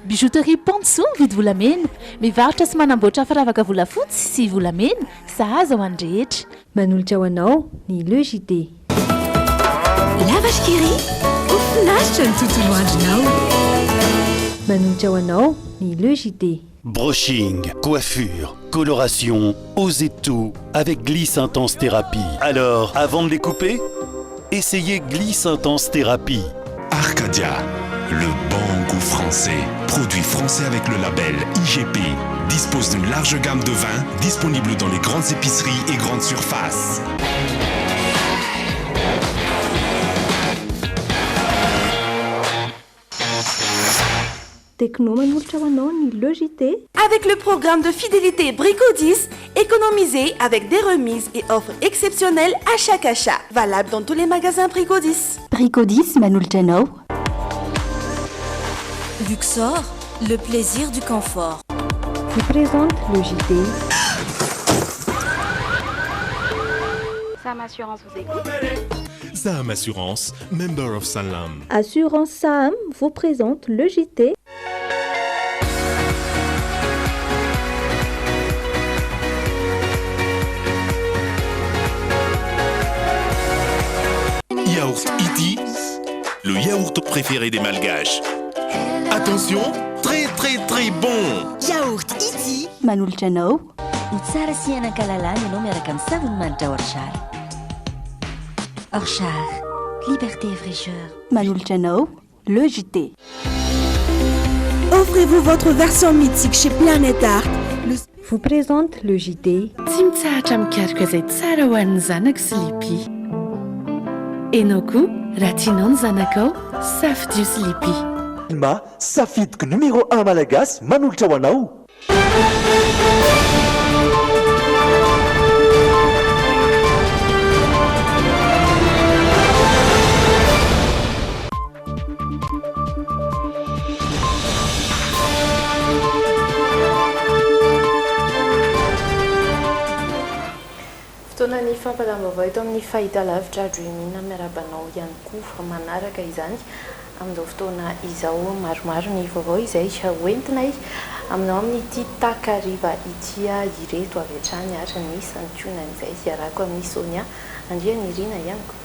Bijouterie Pontsou mividy volamena, mivarotra sy manamboatra firavaka volafotsy sy volamena, sahaza ho an'ny rehetra. Manolotra ho anao ny Le JT. La vache qui rit, ofinaritra ny tontolo andronao. Manolotra ho anao ny Le JT. Brushing, coiffure, coloration, osez tout avec Gliss Intense Thérapie. Alors, avant de les couper, essayez Gliss Intense Thérapie. Arcadia, le bon goût français. Produit français avec le label IGP. Dispose d'une large gamme de vins disponible dans les grandes épiceries et grandes surfaces. Techno manolotra ho anao ny Le JT. Avec le programme de fidélité Brico 10, économisez avec des remises et offres exceptionnelles à chaque achat. Valable dans tous les magasins Brico 10. Brico 10 manolotra anao. Luxor, le plaisir du confort. Vous présente Le JT. Sam Assurance vous écoute. Sam Assurance, member of Sanlam. Assurance Sam vous présente Le JT. Yaourt Iti, le yaourt préféré des Malgaches. Attention, très très très bon. Yaourt Iti. Manolotra anao. Ho tsara sy hianan-kalalana ianao miaraka amin'ny savony manitra Orchard. Orchard, liberté et fraîcheur. Manolotra anao. Le JT. Offrez-vous votre version mythique chez Planète Art. Vous présente Le JT. Tsy mitsahatra mikaroka izay tsara ho an'ny zanako sy lipi. Ianao koa raha tianao ny zanakao, safidio sy lipi. Ma safidiko numéro 1 malagasy manolotra ho anao. Fotoana ny fampalambavao eto amin'ny fahitalavitra Dreamina miarabanao ihany koa manaraka izany amin'izao fotoana izao maromaro ny vaovao izay hoentinay aminao amin'ity takariva ity ireto avy hatrany ary ny santionan'izay iarako amin'ny Sonia Andrianirina ihany koa.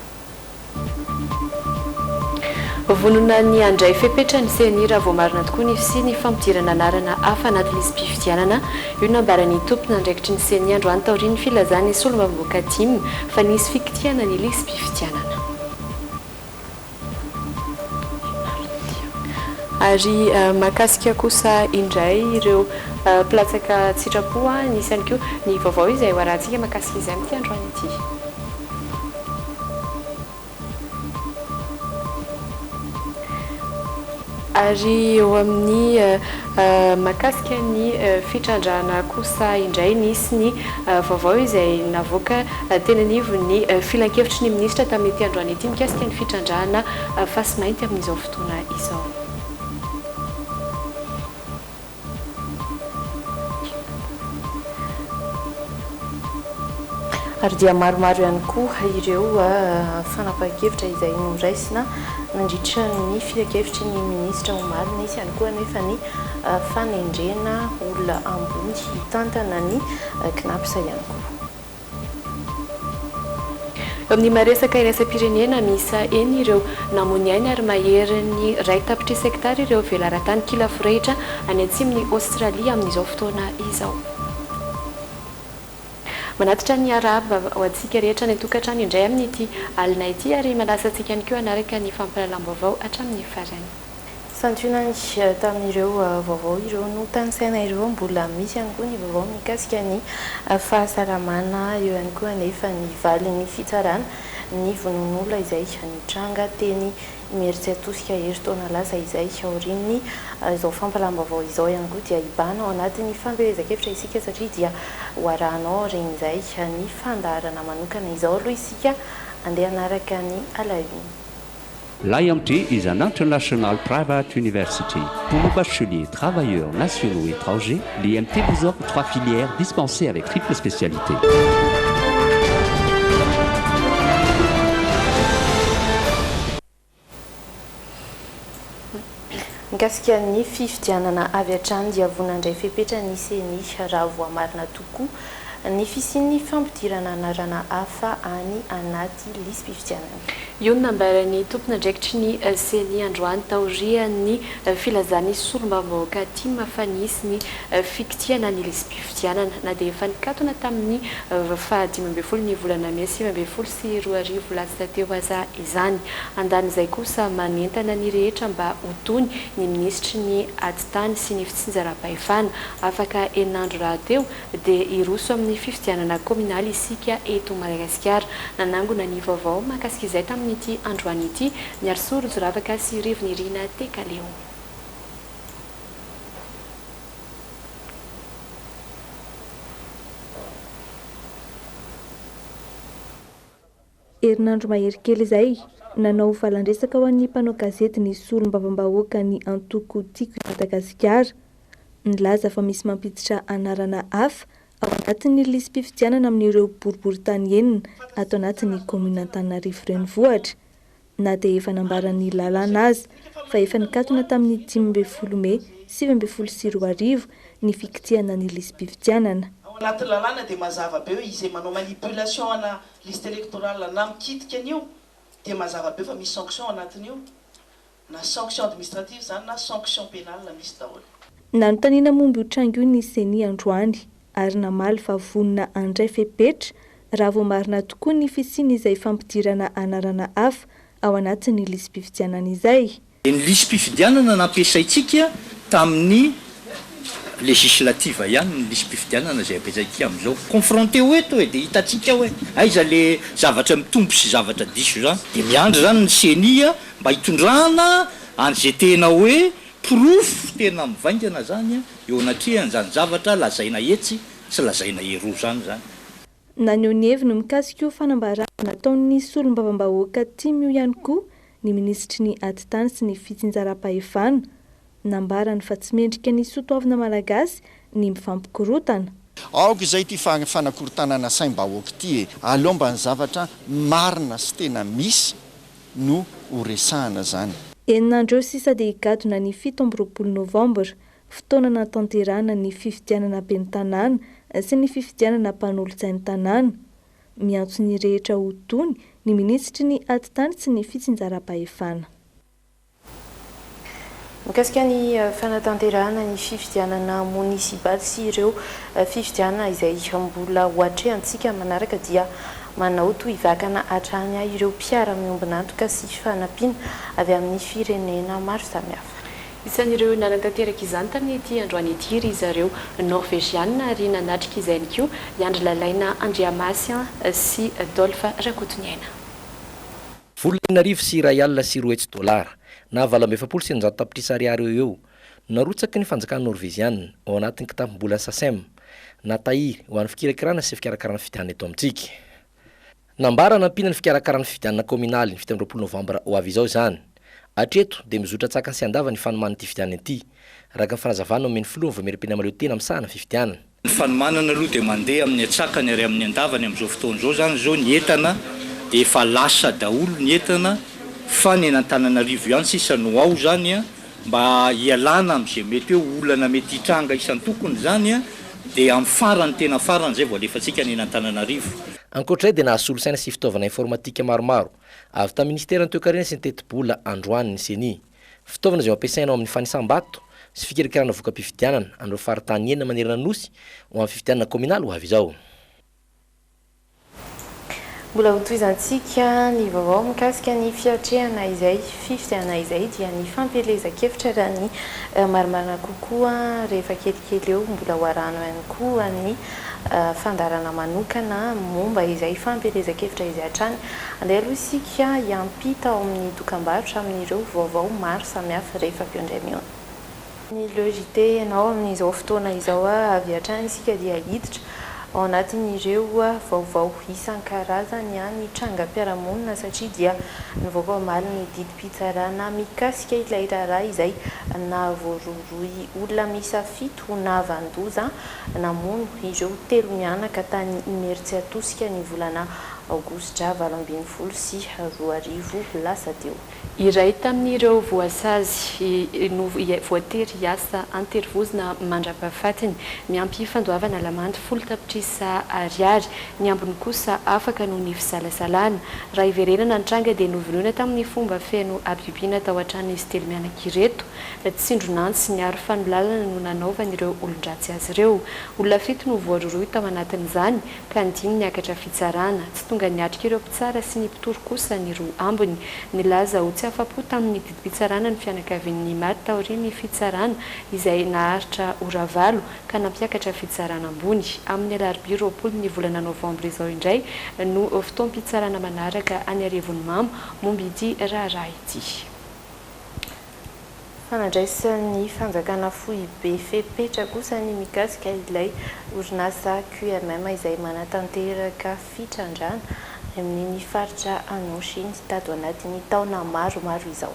Vonona ny andray fepetra ny CNI raha voamarina tokoa ny sy ny fampidirana anarana hafa anaty lisam-pifidianana io nambarany tompona andraikitry ny CNI androany taorian'ny filazana sy olom-bavivoaka timy fa nisy fikitiana ny lisam-pifidianana. Ary mahakasika kosa indray ireo platsaka tsitrapo nisy ihany koa ny vaovao izay hoarantsika mahakasika izay amin'ity androany ity. Ary eo amin'ny mahakasika ny fitrandrana kosa indray nisy ny vaovao izay navoaka teny anivo ny filan-kevitry ny ministra tamin'ity androany ity mikasika ny fitrandrana fasy mainty amin'izao fotoana izao. Ary dia maromaro ihany koa ireo fanapahan-kevitra izay noraisina nandritra ny filan-kevitry ny ministra omarina izy ihany koa nefa ny fanendrena olona ambony hitantana ny knapsa ihany koa. Amin'ny maresaka iraisam-pirenena misa eny ireo namoniainy ary mahery ny ray tapitry sektara ireo velaran-tany kila forehitra any atsimon'ny Aostralia amin'izao fotoana izao. Manatitra ny araba ho antsika rehetra ny tokantrano indray amin'ity alina ity ary manasa antsika ihany koa hanaraka ny fampalalam-baovao hatramin'ny farany. Santionany tamin'ireo vaovao ireo no tanisaina ireo mbola misy ihany koa ny vaovao mikasika ny fahasalamana eo ihany koa nefa ny valin'ny fitsarana ny vonon'olona izay nitranga teny Imeritsy atosika herintaona lasa izay aorian'ny izao fampalambavao izao ihany koa dia ibana ao anatin'ny fampielezan-kevitra isika satria dia hoarahanao reny izay ny fandaharana manokana izao aloha isika andeha hanaraka ny alahiny. L'IMT is an international private university. Pour vos bacheliers, travailleurs, nationaux et étrangers, l'IMT vous offre 3 filières dispensées avec triple spécialité. mikasika ny fifidianana avy hatrany dia vonandray fepetra nisy ny raha voamarina tokoa ny fisian'ny fampidirana anarana hafa any anaty lisy mpifidianana. Io nambarany tompon'andraikitry ny seny androany taorian'ny filazany solombavaka tia mafanisy ny fikitiana ny lisy mpifidianana na dia efa nikatona tamin'ny fahadimambefolo ny volana May sivambefolo sy roa arivo lasa teo aza izany. Andan'izay kosa manentana ny rehetra mba hotony ny ministry ny atitany sy ny fitsinjaram-pahefana afaka enandro raha teo dia iroso amin'ny fifidianana kominaly isika eto Madagasikara. Nanangona ny vaovao mahakasika izay tamin'ity androany ity miaro soratra ravaka sy rivony Irina Tekaleo. Herinandro mahery kely izay nanao valandresaka ho an'ny mpanao gazety ny solombavambahoaka ny Antoko Tiako Madagasikara. Nilaza fa misy mampiditra anarana hafa ao anatin'ny lisy mpifidianana amin'ireo boribory tany enina ato anatin'ny komina Antananarivo renivohitra. Na dia efa nambarany lalàna azy fa efa nikatona tamin'ny 15 May 2024 ny fikitiana ny lisy mpifidianana. Ao anaty lalàna dia mazava be izay manao manipulation ana liste électorale na mikitika an'io dia mazava be fa misy sanction anatin'io na sanction administrative zany na sanction pénale misy daholo. Nanontaniana momba io trango io ny seny androany ary namaly fa vonona andray fepetra raha vao marina tokoa ny fisiany izay fampidirana anarana hafa ao anatin'ny lisy mpifidianana izay. Ny lisy mpifidianana nampiasaitsika tamin'ny législative ihany ny lisy mpifidianana izay ampiasaitsika amin'izao. Confronté eto dia hitatsika hoe aiza le zavatra mitombo sy zavatra diso zany. Dia miandry zany ny senia mba hitondrana an'izay tena hoe proof tena mivaingana zany eo anatrehany zany zavatra lazaina etsy sy lazaina ero zany. Naneho ny heviny mikasika io fanambarana nataon'ny solombavambahoaka timy io ihany koa ny ministry ny atitany sy ny fitsinjaram-pahefana nambarany fa tsy mendrika ny sotoavina malagasy ny mifampikorotana. Aoka izay ty fanakorontanana saim-bahoaka ty alomba ny zavatra marina sy tena misy no horesahana zany. Eninandro sisa dia higadona ny 17 Novambra fotoana natanterahana ny fifidianana ben'ny tanàna sy ny fifidianana mpanolotsain'ny tanàna. Miantso ny rehetra ho tony ny ministry ny atitany sy ny fitsinjaram-pahefana. Mikasika ny fanatanterahana ny fifidianana munisipaly sy ireo fifidianana izay mbola hoatrehantsika manaraka dia manao toy vakana hatrany ireo mpiara-miombina antoka sy fanampiana avy amin'ny firenena maro samihafa. Isan'ireo nanatanteraka izany tamin'ity androany ity ry zareo Norvégiana ary nanatrika izay ihany koa Iandry Lalaina Andriamasy sy Dolphe Rakotoniaina. Volana arivo sy iray alina sy roa hetsy dolara na $700 sy 900 tapitrisa ariary eo narotsaky ny fanjakana Norvégiana ao anatin'ny kitapo-bola SACEM natahiry ho an'ny fikirakirana sy fikarakarana fifidianana eto amintsika. Nambara nampina ny fikarakarana fifidianana kominaly ny 17 Novambra ho avy izao izany. Hatreto dia mizotra tsaka sy andava ny fanomanana ity fifidianana ity raha ny fanazavana omeny filoha vamerim-pena maleo tena amin'ny sahana fifidianana. Ny fanomanana aloha dia mandeha amin'ny atsakany ary amin'ny andavany amin'izao fotoana izao zany zao ny entana dia efa lasa daholo ny entana fa ny Antananarivo ihany sisa no ao zany mba hialana amin'izay mety hoe olana mety hitranga isan'ny tokony zany dia amin'ny farany tena farany zay vao alefatsika ny Antananarivo. Ankoatray dia nahasolosaina sy fitaovana informatika maromaro avy tamin'ny ministeran'ny toe-karena sy ny teti-bola androany ny seny. Fitaovana izay ampiasaina ao amin'ny fanisam-bato sy fikarakarana voka-pifidianana amin'ireo faritany enina manerana nosy ho amin'ny fifidianana kominaly ho avy izao. Mbola hotoizantsika ny vaovao mikasika ny fiatrehana izay fifidianana izay dia ny fampelezan-kevitra raha ny marimarina kokoa rehefa kelikely eo mbola hoarano ihany koa ny fandarana manokana momba izay fampelezan-kevitra izay hatrany. Andeha aloha isika hiampita ao amin'ny dokam-barotra amin'ireo vaovao maro samihafa rehefa ampio miona. Ny logité ianao amin'izao fotoana izao avy hatrany isika dia hiditra ao anatin'ireo vaovao isan-karazany ny trangam-piarahamonina satria dia nivoaka omaly ny didim-pitsarana mikasika ilay raharaha izay nahavoaroroy olona miisa 7 navandoza namono ireo 3 mianaka tany Imeritsy atosika ny volana aogositra 20 sy 20 lasa teo. Iray tamin'ireo voasazy voatery hiasa anterivozina mandrapahafatiny miampy fandoavana lamandy 10 tapitrisa ariary, ny ambiny kosa afaka noho ny fisalasalana. Raha iverenana ny tranga dia novonoina tamin'ny fomba feno abibiana tao an-tran'izy telo mianan-kireto. Tsindronantsy ny aro fanolalana no nanaovan'ireo olon-dratsy azy ireo. Olona 7 no voaroroy tao anatin'izany ka ny 5 niakatra fitsarana. Tsy tonga niatrika ireo mpitsara sy ny mpitory kosa ny roa ambiny. Nilaza ho tsy afapo tamin'ny didi-pitsarana ny fianakavian'ny maro taorian'ny fitsarana izay naharitra oravalo ka nampiakatra fitsarana ambony. Amin'ny alarobia 20 ny volana novambra izao indray no fotoam-pitsarana manaraka any Arivony Mamo momba ity raharaha ity. Fanandraisan'ny fanjakana fohy be fepetra kosa ny mikasika ilay orinasa QMM izay manatanteraka fitrandrana amin'ny faritra Anosy ny tato anatin'ny taona maromaro izao.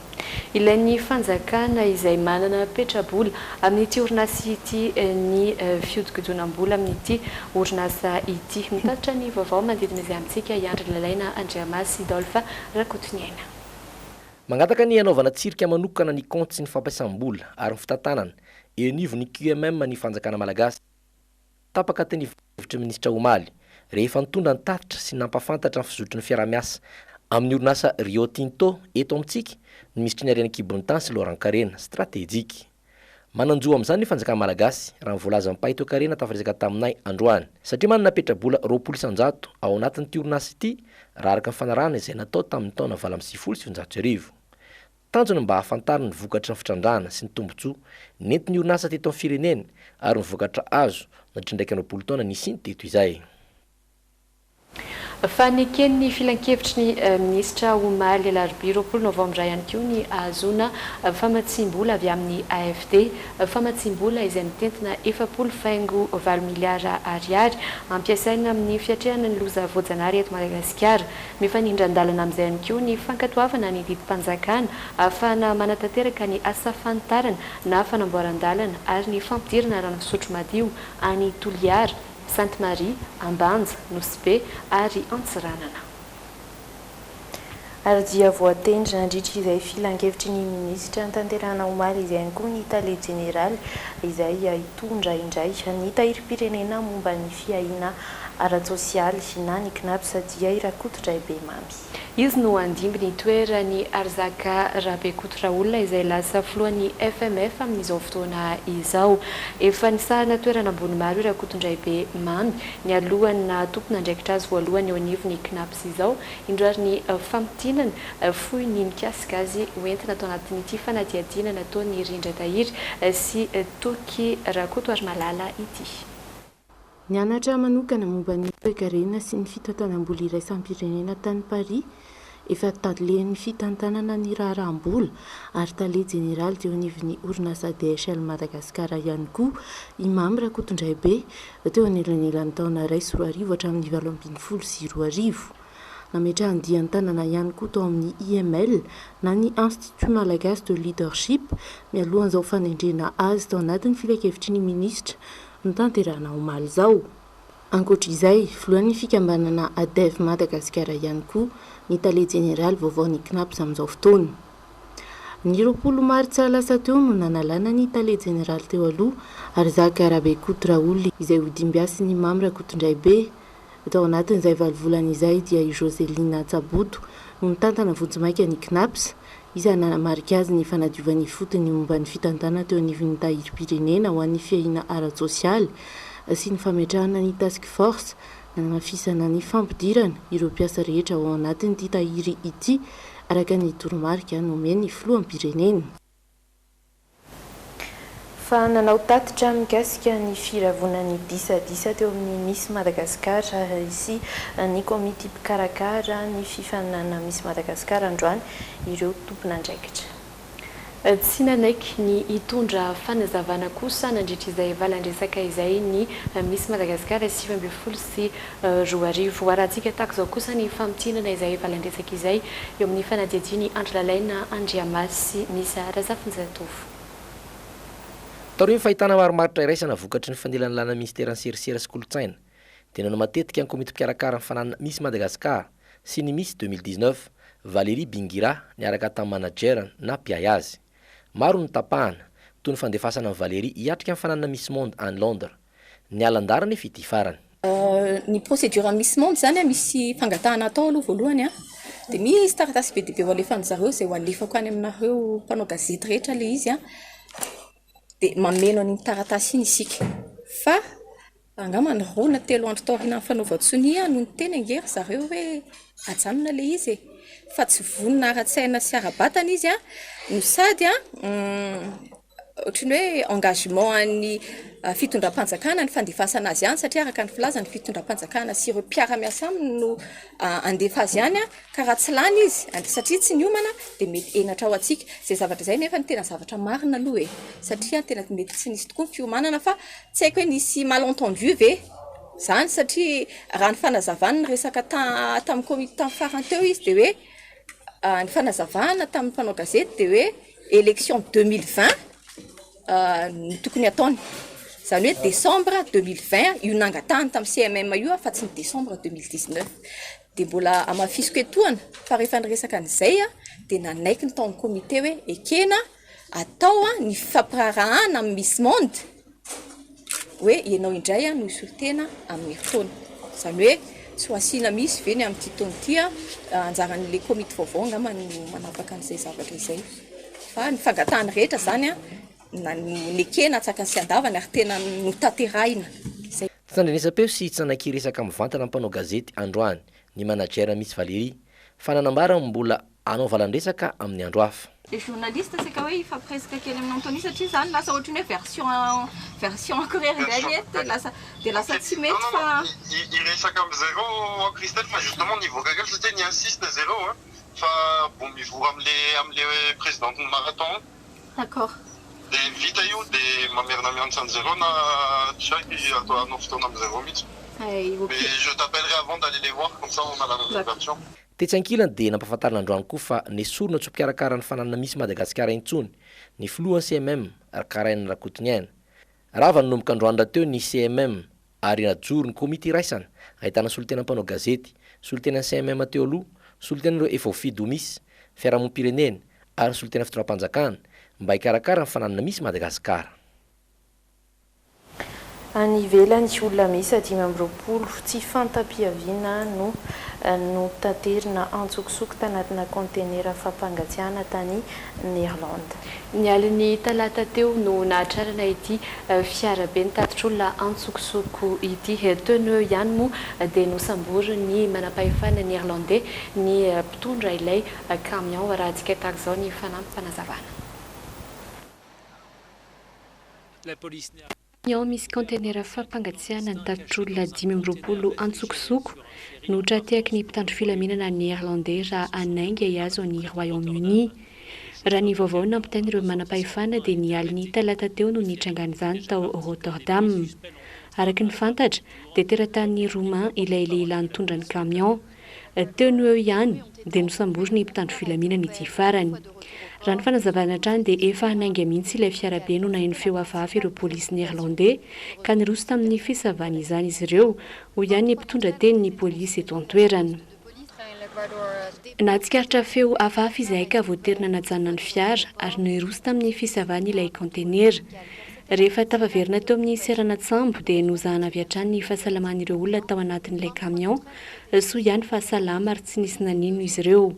Ilain'ny fanjakana izay manana petrabola amin'ity orinasa ity ny fiodikodonam-bola amin'ity orinasa ity. Mitatitra ny vaovao manodidina izay amintsika Iandry Lalaina, Andriamasy, Dolpha Rakotoniaina. Mangataka ny anaovana tsirika manokana ny compte sy ny fampiasam-bola ary ny fitantanana enivo ny QMM ny fanjakana malagasy. Tapaka teny vovitra minisitra Omaly rehefa nitondra ny tatitra sy nampafantatra ny fizotry ny fiaramiasa amin'ny orinasa Rio Tinto eto amintsika ny misitry ny Ariana Kibontan sy Laurent Karena stratégique. Mananjo amin'izany ny fanjakana malagasy raha nyvoalaza Mpaito Karena tafaresaka taminay androany satria manana petrabola 20,100 ao anatin'ity orinasa ity raha araka ny fanarahana izay natao tamin'ny taona 2019. Tanjony mba hahafantarana ny vokatra ny fitrandrana sy ny tombontsoa nentin'ny orinasa teto amin'ny firenena ary ny vokatra azo nadrindraiky an'roapolo taona nisy ny teto izay. Faneken'ny filan-kevitry ny ministra Omaly alarobia 20 novambra ihany koa ny ahazona famatsim-bola avy amin'ny AFD, famatsim-bola izay mitentina 4.7 miliara ariary ampiasaina amin'ny fiatrehana ny loza voajanahary eto Madagasikara. Mifanindran-dalana amin'izay ihany koa ny fankatoavana ny didim-panjakana ahafahana manatanteraka ny asa fanitarana na fanamboaran-dalana ary ny fampidirana rano fisotro madio any Toliara, Sainte Marie, Ambanja, Nosy Be ary Antsiranana. Ary dia voatendry nandritra izay filan-kevitry ny ministra tanterana Omaly izay ihany koa ny tale général izay hitondra indray ny tahirim-pirenena momba ny fiahiana ara-tsosialy na ny KNAPS dia Irakoto Raibemamy. Izy no andimby ny toerany Arzaka Rabekotoraolona izay lasa filohan'ny FMF amin'izao fotoana izao. Efa nisahana toerana ambony maro Irakoto Raibemamy ny alohany na tompona andraikitra azy voalohany eo anivon'ny KNAPS izao indroary ny fampitinana fohy ny mikasika azy hoentina atao anatin'ity fanadihadiana nataony Rindra Tahiry sy Toky Rakoto ary malala ity. Nianatra manokana momba ny toe-karena sy ny fitantanam-bola iraisam-pirenena tany Paris, efa talehan'ny fitantanana ny raharaham-bola ary tale général teo anivon'ny orinasa DHL Madagasikara ihany koa Imam Rakotondraibe teo anelanelan'ny taona 2010 hatramin'ny 2012 sy 2010. Nametrahan'ny dian'ny tanana ihany koa tao amin'ny IML na ny Institut Malagasy de Leadership mialohan'izao fanendrena azy tao anatin'ny filan-kevitry ny ministra ny tanterana Omaly zao. Ankoatr'izay, filohan'ny fikambanana ADEV Madagasikara ihany koa ny tale général vaovaon'ny KNAPS amin'izao fotoana. Ny 20 martsa lasa teo no nanalana ny tale général teo aloha Arzaka Rabekotoraolona izay hodimbiasy ny Imam Rakotondraibe. Tao anatin'izay valovolana izay dia i Joselina Tsaboto no nitantana vonjimaika ny KNAPS izay nanamarika azy ny fanadiovan'ny fotony momba ny fitantana teo anivon'ny tahirim-pirenena ho an'ny fiahiana ara-tsosialy sy ny fametrahana ny task force nanamafisana ny fampidirana ireo mpiasa rehetra ao anatin'ity tahiry ity araka ny toromarika nomeny filoham-pirenena. Fa nanao tatitra mikasika ny firavonan'ny disadisa teo amin'ny Miss Madagasikara sy ny komity mpikarakara ny fifaninana Miss Madagasikara androany ireo tompon'andraikitra. Tsy nanaiky ny hitondra fanazavana kosa nandritra izay valandresaka izay ny Miss Madagasikara 2010 sy 2010. Arahantsika tahaka izao kosa ny fampitinana izay valandresaka izay eo amin'ny fanadihadiany Andry Lalaina, Andriamasy, Nisa Razafinjatovo. Tao ny fahitana maromaritra iraisana vokatry ny fanelan'ny lana ministeran'ny serisera sy kolotsaina dia nanao matetika ny komity mpiarakara ny fananana misy Madagasikara sy ny misy 2019 Valérie Bingira niaraka tamin'ny manager na mpiay azy. Maro ny tapahana toy ny fandefasana ny Valérie hiatrika ny fananana Miss Monde any Londres. Ny alandarany fity farany. Ny procédure Miss Monde zany misy fangatahana atao aloha voalohany dia misy taratasy be dia be voalefan'ny zareo izay ho alefako any aminareo mpanao gazety rehetra le izy dia mameno an'iny taratasy iny isika fa angamba ny 2 na 3 andro tao aoriana ny fanaovan-tsonia no ny teny angery zareo hoe ajanona le izy fa tsy vonona ara-tsaina sy ara-batana izy no sady ohatrany hoe engagement an'ny fitondram-panjakana ny fandefasana azy ihany satria araka ny filazany fitondram-panjakana sy ireo mpiara-miasa aminy no andefa azy ihany ka raha tsy lany izy satria tsy niomana dia mety enatra ao antsika zay zavatra izay nefa ny tena zavatra marina aloha satria tena mety tsy nisy tokoa ny fiomanana fa tsy haiko hoe nisy malentendu ve zany satria raha ny fanazavana ny resaka tamin'ny komité tamin'ny farany teo izy dia hoe ny fanazavana tamin'ny mpanao gazety dia hoe élection 2020 ny tokony ataony zany hoe décembre 2020 io nangatahany tamin'ny CMM io fa tsy ny décembre 2019 dia mbola amafisiko etoana fa rehefa niresaka an'izay dia nanaiky ny taon'ny komité hoe ekena atao ny fampirarahana amin'ny Miss Monde hoe ianao indray no isolitena amin'ny herintaona zany hoe tsy ho asiana misy ve ny amin'ity taona ity anjaran'le komité vaovao angamba no manapaka an'izay zavatra izay fa ny fangatahany rehetra zany na nekena atsaka ny sy andavany ary tena no taterahina. Tandrinesa-peo sy tsanaiky resaka mivantana mpanao gazety androany ny manager Miss Valérie fa nanambara mbola anao valandresaka amin'ny andro hafa. Les journalistes c'est quand même ifampiresaka kely amin'ny Antony satria zany lasa ohatrany hoe version coréenne dia lasa tsy mety fa iresaka amin'ny zéro Christelle fa justement niveau gagal c'était ni insiste zéro fa bon mivoura am'le présidente du marathon. D'accord. Dia vita io dia mamerina miantsany zéro na tsaiky atao anao fotoana amin'ny zéro mihitsy. Mais je t'appellerai avant d'aller les voir comme ça on a la même version. Tetsankilany dia nampahafantarina androany koa fa nesorona tsy mpiarakara ny fananana misy Madagasikara intsony ny filohan'ny CMM Karaina Rakotiniaina. Rava nanomboka androany teo ny CMM ary najoro ny komity raisana ahitana solitena mpanao gazety, solitena CMM teo aloha, solitena ireo efa ofidy ho misy, fiarahamonim-pirenena ary solitena fitondram-panjakana mba hikarakara ny fananana misy Madagasikara. Any ivelany olona misy 520 tsy fantapiaviana no taterina antsokotsoko tanatina kontenera fampangatsiahana tany Néerlande. Ny aliny talata teo no nahatrarana ity fiarabe nitatitra olona antsokotsoko ity teny ihany moa dia nosambory ny manam-pahefana néerlandais ny mpitondra ilay camion raha tsika tahaka izao ny fanampy-panazavana. Misy kontenera fampangatsiahana nitatitra olona 520 antsokosoko no tratehaky ny mpitandro filaminana néerlandais raha anainga iazo ny Royaume-Uni. Raha ny vaovao nampitainy ireo manam-pahefana dia ny aliny talata teo no nitrangan'izany tao Rotterdam. Araky ny fantatra dia teratany Roumain ilay lehilahy nitondra ny camion. Teo no eo ihany dia nosambory ny mpitandro filaminana ity farany. Raha ny fanazavana hatrany dia efa hanainga mihitsy ilay fiarabe no nahaino feo hafahafa ireo polisy néerlandais ka niroso tamin'ny fisavana izany izy ireo ho ihany ny mpitondra teny ny polisy eto an-toerana. Nahatsikaritra feo hafahafa izay ka voaterina najanona ny fiara ary niroso tamin'ny fisavana ilay kontenera. Rehefa tafaverina teo amin'ny serana tsambo dia nozahana avy hatrany ny fahasalaman'ireo olona tao anatin'ilay camion soa ihany fahasalama ary tsy nisy nanino izy ireo.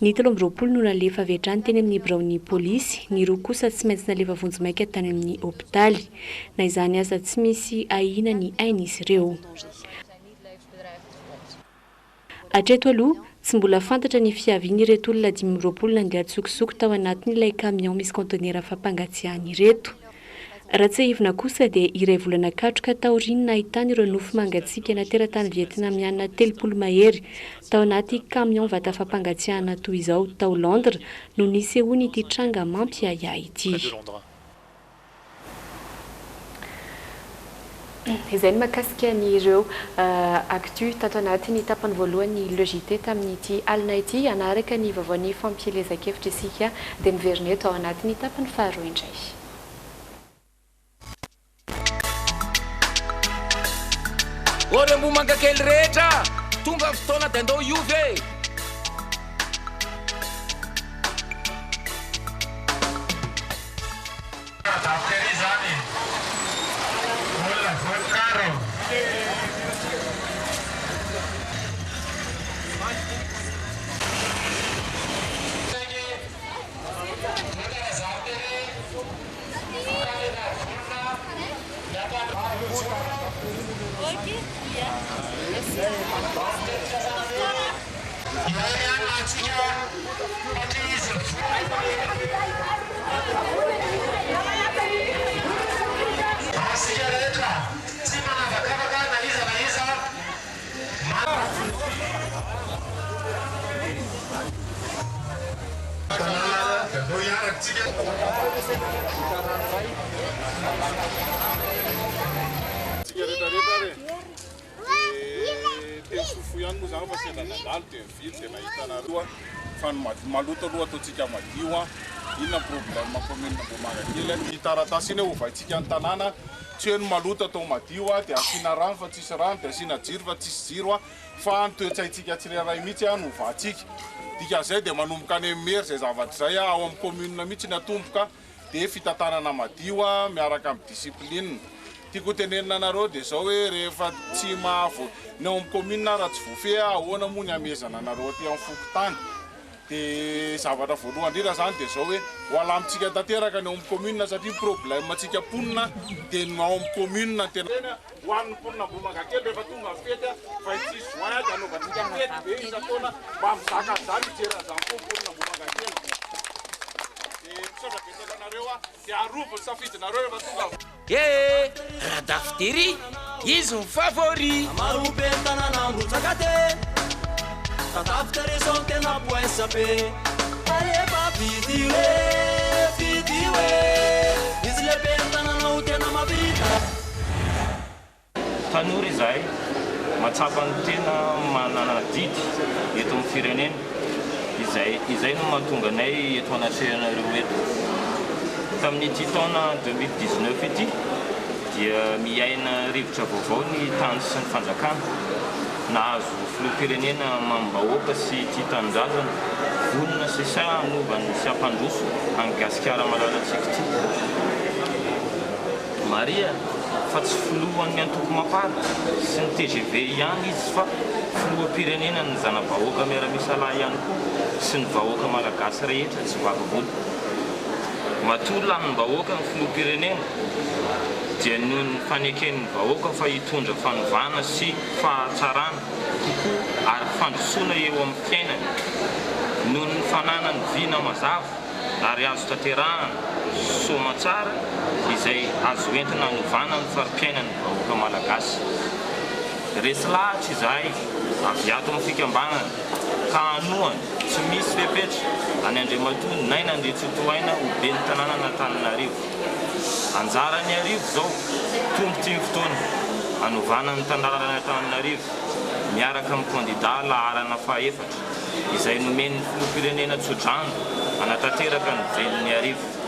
Ny 17 no nalefa avy hatrany teny amin'ny biraon'ny polisy, ny roa kosa tsy maintsy nalefa vonjimaika tany amin'ny hopitaly. Na izany aza tsy misy ahina ny ain'izy ireo. Hatreto aloha tsy mbola fantatra ny fiavian'ireto olona 20 nandeha tsokosoko tao anatin'ilay camion misy kontenera fampangatsiahana ireto. Raha tsy hivina kosa dia iray volana katroka taoriana ahitana ireo nofo mangatsiaka nateratany Vietnamiana 30 mahery tao anaty camion vata fampangatsiahana toy izao tao Londres no nisehoany ity tranga mampiaya ity. Izay ny mahakasika an'ireo actu tato anatin'ny tapany voalohany logité tamin'ity alina ity anaraka ny vaovaon'ny fampielezan-kevitra isika dia miverina eto ao anatin'ny tapany faharoa indray. orembo mangakely rehetra tonga fotoana dia andao iovy e maloto aloha ataontsika madio inona problème commune Bomangakely taratasy iny ovaintsika ny tanàna tsy hoe ny maloto atao madio dia asina rano fa tsisy rano dia asina jiro fa tsisy jiro fa ny toetsaintsika tsirairay mihitsy no ovaintsika dikan'izay dia manomboka any amin'ny maire zay zavatra zay ao amin'ny commune mihitsy ny atomboka dia fitantanana madio miaraka amin'ny discipline tiako tenenina anareo dia zao hoe rehefa tsy mahavo ny ao amin'ny commune raha tsy voafehy ahoana moa ny amezana anareo aty amin'ny fokotany dia zavatra voalohany indrindra zany dia zao hoe ho alamintsika tanteraka ny ao amin'ny commune satria problème antsika ponina dia ny ao amin'ny commune tena ho amin'ny ponina Bomangakely rehefa tonga fety fa itsy join dia anaovantsika fety be isa-taona mba mizaka zany hijery zany koa ponina Bomangakely dia misaotra betaka anareo dia arovo ny safidinareo rehefa tonga e raha dafidery izy ny favori marobe ny tanàna ambrotsaka te tatafika reso tena poesa be arehefa vity hoe izy lehibe ny tanànao tena mavita tanora izahay matsapa ny tena manana didy eto amin'ny firenena izay no mahatonga anay eto anatrehanareo eto tamin'ity taona 2019 ity dia miaina rivotra vaovao ny tany sy ny fanjakana nahazo filoham-pirenena mambahoaka sy tia tanindrazana vonona sesa anovany sy ampandroso angasikara malalatsika ity maria fa tsy filohan'ny antoko mapara sy ny TGV ihany izy fa filoham-pirenena ny zanavahoaka miara-misalahy ihany koa sy ny vahoaka malagasy rehetra tsy vavavola matola ny vahoaka ny filoham-pirenena dia noho ny faneken'ny vahoaka fa hitondra fanovana sy fahatsarana kokoa ary fandrosoana eo amin'ny fiainany noho ny fananany vina mazava ary azo tanterahana somatsara izay azo entina hanovana ny farim-piainan'ny vahoaka malagasy resy lahatra izahay avy ato amin'ny fikambanana ka hanohany tsy misy fepetra any Andriamatoa naina Andriantsitohaina ho be ny tanàna n'Antananarivo anjarany arivo zao tomboty ny fotoana hanovana ny tanàna n'Antananarivo miaraka amin'ny kandida laharana fahaefatra izay nomeny filoham-pirenena tsodrano anatanteraka ny velon'ny arivo